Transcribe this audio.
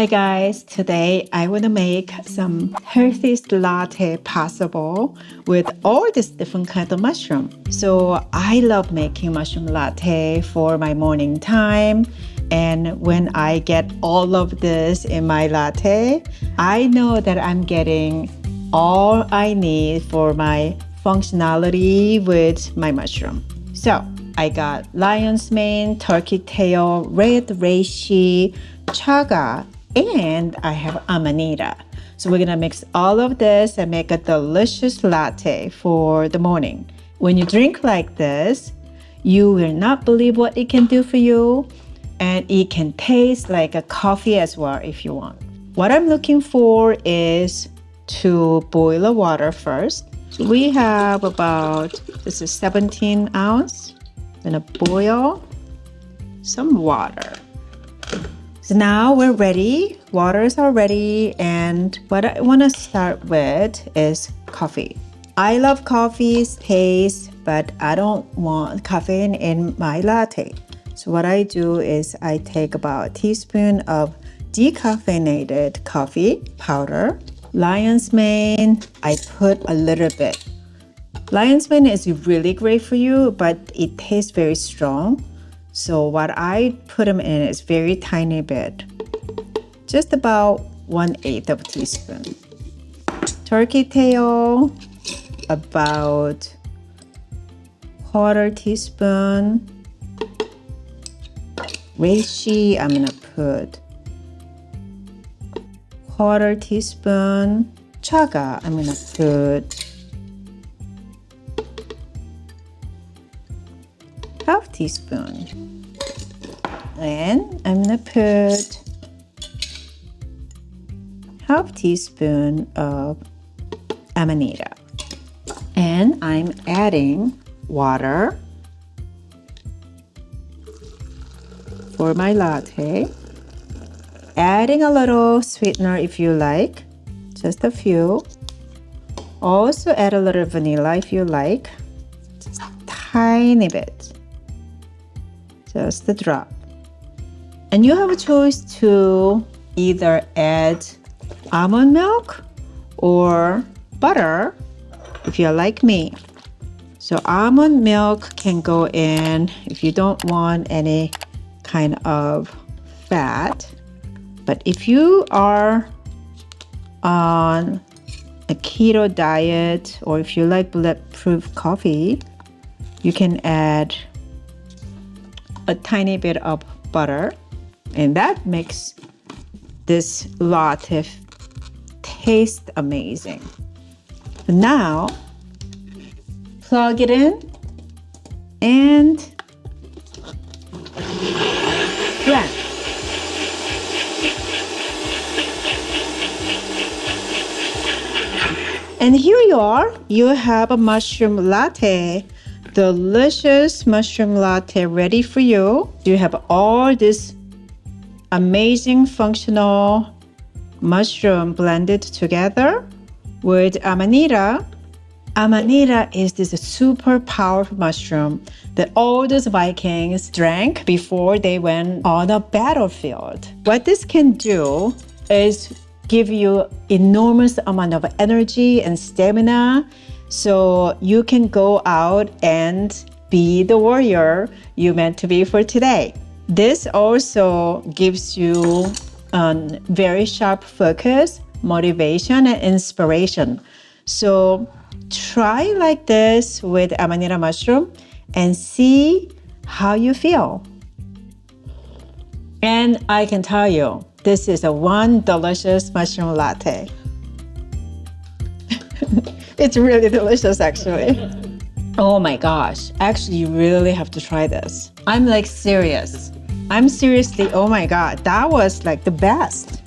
Hi guys, today I want to make some healthiest latte possible with all these different kinds of mushroom. So I love making mushroom latte for my morning time. And when I get all of this in my latte, I know that I'm getting all I need for my functionality with my mushroom. So I got lion's mane, turkey tail, red reishi, chaga, and I have amanita. So we're gonna mix all of this and make a delicious latte for the morning. When you drink like this, you will not believe what it can do for you, and it can taste like a coffee as well if you want. What I'm looking for is to boil the water first. So we have about, this is 17 ounce. I'm gonna boil some water. So now we're ready. Waters are ready, and what I want to start with is coffee. I love coffee's taste, but I don't want caffeine in my latte. So what I do is I take about a teaspoon of decaffeinated coffee powder. Lion's mane, I put a little bit. Lion's mane is really great for you, but it tastes very strong. So what I put them in is very tiny bit, just about 1/8 of a teaspoon. Turkey tail, about quarter teaspoon. Reishi, I'm gonna put quarter teaspoon. Chaga, I'm gonna put half teaspoon. And I'm gonna put half teaspoon of amanita. And I'm adding water for my latte. Adding a little sweetener if you like, just a few. Also add a little vanilla if you like, just a tiny bit. Just a drop. And you have a choice to either add almond milk or butter if you're like me. So almond milk can go in if you don't want any kind of fat. But if you are on a keto diet, or if you like bulletproof coffee, you can add a tiny bit of butter, and that makes this latte taste amazing. Now plug it in and blend. And here you are, you have a mushroom latte. Delicious mushroom latte ready for you. You have all this amazing functional mushroom blended together with amanita. Amanita is this super powerful mushroom that all those Vikings drank before they went on a battlefield. What this can do is give you enormous amount of energy and stamina, so you can go out and be the warrior you meant to be for today. This also gives you very sharp focus, motivation, and inspiration. So try like this with amanita mushroom and see how you feel. And I can tell you, this is one delicious mushroom latte. It's really delicious, actually. Oh my gosh. Actually, you really have to try this. I'm like serious. I'm seriously, oh my God, that was like the best.